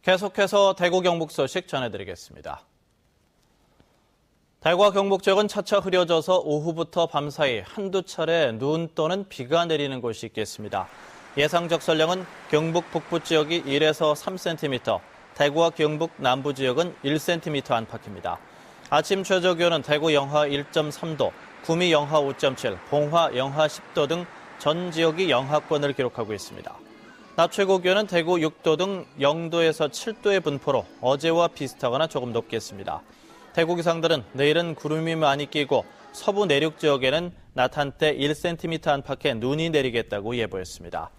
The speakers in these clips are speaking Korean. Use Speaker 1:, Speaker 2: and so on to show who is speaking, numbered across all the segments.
Speaker 1: 계속해서 대구 경북 소식 전해드리겠습니다. 대구와 경북 지역은 차차 흐려져서 오후부터 밤사이 한두 차례 눈 또는 비가 내리는 곳이 있겠습니다. 예상 적설량은 경북 북부 지역이 1에서 3cm, 대구와 경북 남부 지역은 1cm 안팎입니다. 아침 최저기온은 대구 영하 1.3도, 구미 영하 5.7, 봉화 영하 10도 등 전 지역이 영하권을 기록하고 있습니다. 낮 최고 기온은 대구 6도 등 0도에서 7도의 분포로 어제와 비슷하거나 조금 높겠습니다. 대구 기상들은 내일은 구름이 많이 끼고 서부 내륙 지역에는 낮 한때 1cm 안팎의 눈이 내리겠다고 예보했습니다.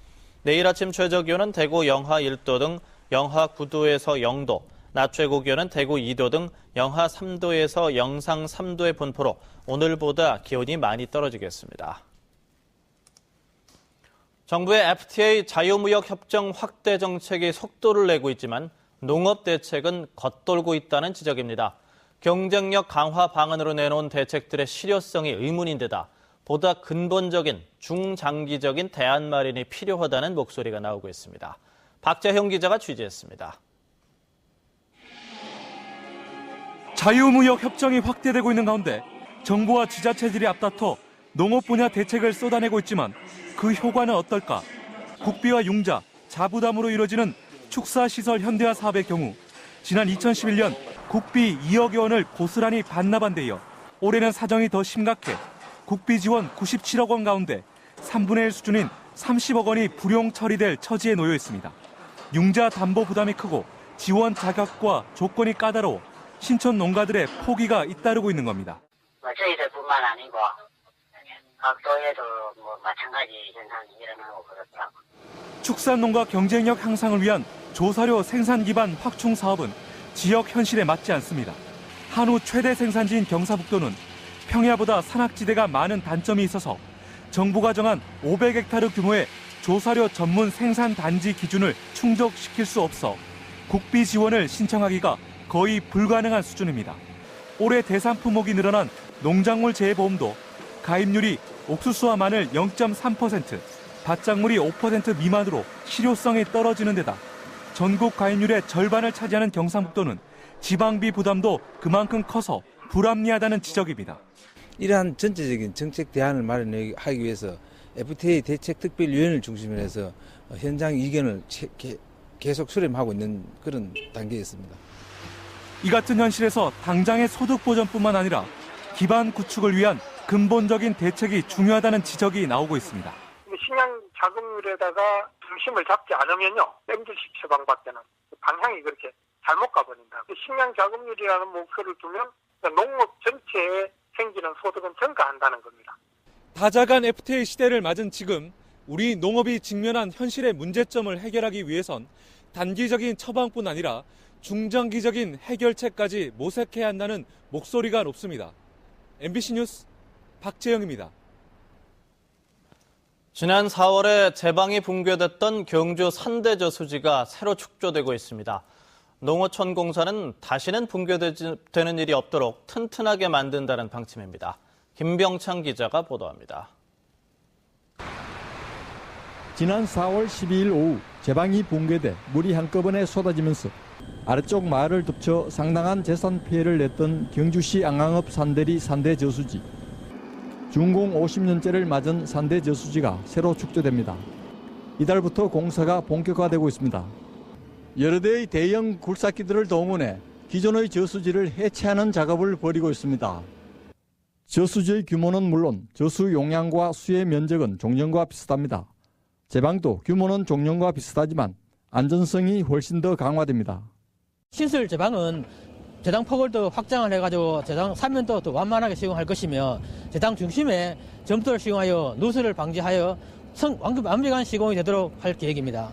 Speaker 1: 내일 아침 최저 기온은 대구 영하 1도 등 영하 9도에서 0도, 낮 최고 기온은 대구 2도 등 영하 3도에서 영상 3도의 분포로 오늘보다 기온이 많이 떨어지겠습니다. 정부의 FTA 자유무역 협정 확대 정책이 속도를 내고 있지만 농업 대책은 겉돌고 있다는 지적입니다. 경쟁력 강화 방안으로 내놓은 대책들의 실효성이 의문인데다 보다 근본적인 중장기적인 대안 마련이 필요하다는 목소리가 나오고 있습니다. 박재형 기자가 취재했습니다.
Speaker 2: 자유무역 협정이 확대되고 있는 가운데 정부와 지자체들이 앞다퉈 농업 분야 대책을 쏟아내고 있지만 그 효과는 어떨까? 국비와 융자, 자부담으로 이루어지는 축사시설 현대화 사업의 경우 지난 2011년 국비 2억 원을 고스란히 반납한 데 이어 올해는 사정이 더 심각해 국비 지원 97억 원 가운데 3분의 1 수준인 30억 원이 불용 처리될 처지에 놓여 있습니다. 융자 담보 부담이 크고 지원 자격과 조건이 까다로워 신촌 농가들의 포기가 잇따르고 있는 겁니다.
Speaker 3: 저희들뿐만 아니고 각도에도 마찬가지 현상이 일어나고 그렇더라고요.
Speaker 2: 축산농가 경쟁력 향상을 위한 조사료 생산 기반 확충 사업은 지역 현실에 맞지 않습니다. 한우 최대 생산지인 경사북도는 평야보다 산악지대가 많은 단점이 있어서 정부가 정한 500헥타르 규모의 조사료 전문 생산 단지 기준을 충족시킬 수 없어 국비 지원을 신청하기가 거의 불가능한 수준입니다. 올해 대상 품목이 늘어난 농작물 재해보험도 가입률이 옥수수와 마늘 0.3%, 밭작물이 5% 미만으로 실효성이 떨어지는 데다 전국 가입률의 절반을 차지하는 경상북도는 지방비 부담도 그만큼 커서 불합리하다는 지적입니다.
Speaker 4: 이러한 전체적인 정책 대안을 마련하기 위해서 FTA 대책특별위원회를 중심으로 해서 현장 의견을 계속 수렴하고 있는 그런 단계였습니다.
Speaker 2: 이 같은 현실에서 당장의 소득 보전뿐만 아니라 기반 구축을 위한 근본적인 대책이 중요하다는 지적이 나오고 있습니다.
Speaker 5: 식량 자금률에다가 중심을 잡지 않으면요, 땜질식 처방받게는 방향이 그렇게 잘못 가버린다. 식량 자금률이라는 목표를 두면 농업 전체에 생기는 소득은 증가한다는 겁니다.
Speaker 2: 다자간 FTA 시대를 맞은 지금 우리 농업이 직면한 현실의 문제점을 해결하기 위해선 단기적인 처방뿐 아니라 중장기적인 해결책까지 모색해야 한다는 목소리가 높습니다. MBC 뉴스 박재영입니다.
Speaker 1: 지난 4월에 제방이 붕괴됐던 경주 산대저수지가 새로 축조되고 있습니다. 농어촌공사는 다시는 붕괴되는 일이 없도록 튼튼하게 만든다는 방침입니다. 김병창 기자가 보도합니다.
Speaker 6: 지난 4월 12일 오후 제방이 붕괴돼 물이 한꺼번에 쏟아지면서 아래쪽 마을을 덮쳐 상당한 재산 피해를 냈던 경주시 안강읍 산대리 산대저수지. 준공 50년째를 맞은 산대저수지가 새로 축조됩니다. 이달부터 공사가 본격화되고 있습니다. 여러 대의 대형 굴삭기들을 동원해 기존의 저수지를 해체하는 작업을 벌이고 있습니다. 저수지의 규모는 물론 저수 용량과 수의 면적은 종량과 비슷합니다. 제방도 규모는 종량과 비슷하지만 안전성이 훨씬 더 강화됩니다.
Speaker 7: 시설 제방은 제당폭을 더 확장을 해가지고 제당 사면도 더 완만하게 시공할 것이며 제당 중심에 점토를 시공하여 누수를 방지하여 완벽한 시공이 되도록 할 계획입니다.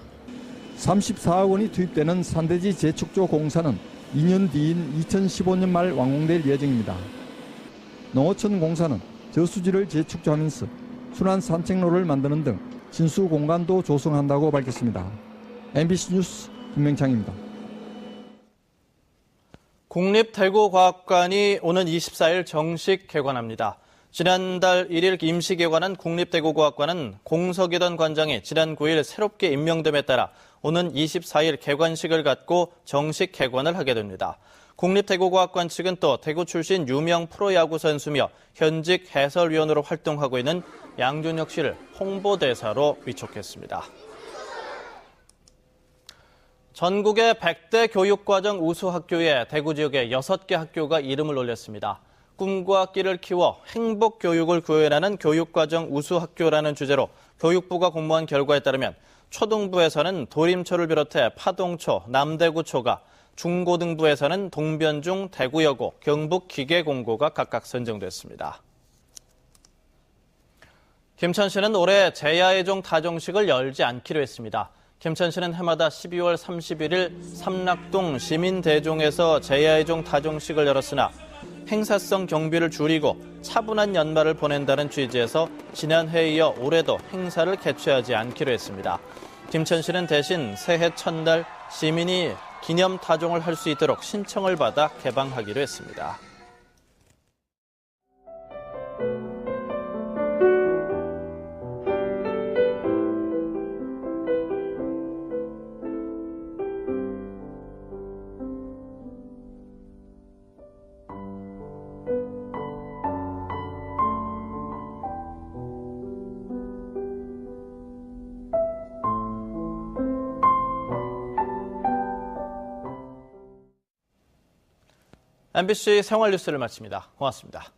Speaker 6: 34억 원이 투입되는 산대지 재축조 공사는 2년 뒤인 2015년 말 완공될 예정입니다. 농어촌 공사는 저수지를 재축조하면서 순환 산책로를 만드는 등 진수 공간도 조성한다고 밝혔습니다. MBC 뉴스 김명창입니다.
Speaker 1: 국립대구과학관이 오는 24일 정식 개관합니다. 지난달 1일 임시 개관한 국립대구과학관은 공석이던 관장이 지난 9일 새롭게 임명됨에 따라 오는 24일 개관식을 갖고 정식 개관을 하게 됩니다. 국립대구과학관 측은 또 대구 출신 유명 프로야구 선수며 현직 해설위원으로 활동하고 있는 양준혁 씨를 홍보대사로 위촉했습니다. 전국의 100대 교육과정 우수학교에 대구 지역의 6개 학교가 이름을 올렸습니다. 꿈과 끼를 키워 행복교육을 구현하는 교육과정 우수학교라는 주제로 교육부가 공모한 결과에 따르면 초등부에서는 도림초를 비롯해 파동초, 남대구초가, 중고등부에서는 동변중, 대구여고, 경북기계공고가 각각 선정됐습니다. 김천시는 올해 제야의종 타종식을 열지 않기로 했습니다. 김천시는 해마다 12월 31일 삼락동 시민대종에서 제야의종 타종식을 열었으나 행사성 경비를 줄이고 차분한 연말을 보낸다는 취지에서 지난해에 이어 올해도 행사를 개최하지 않기로 했습니다. 김천시는 대신 새해 첫날 시민이 기념 타종을 할 수 있도록 신청을 받아 개방하기로 했습니다. MBC 생활뉴스를 마칩니다. 고맙습니다.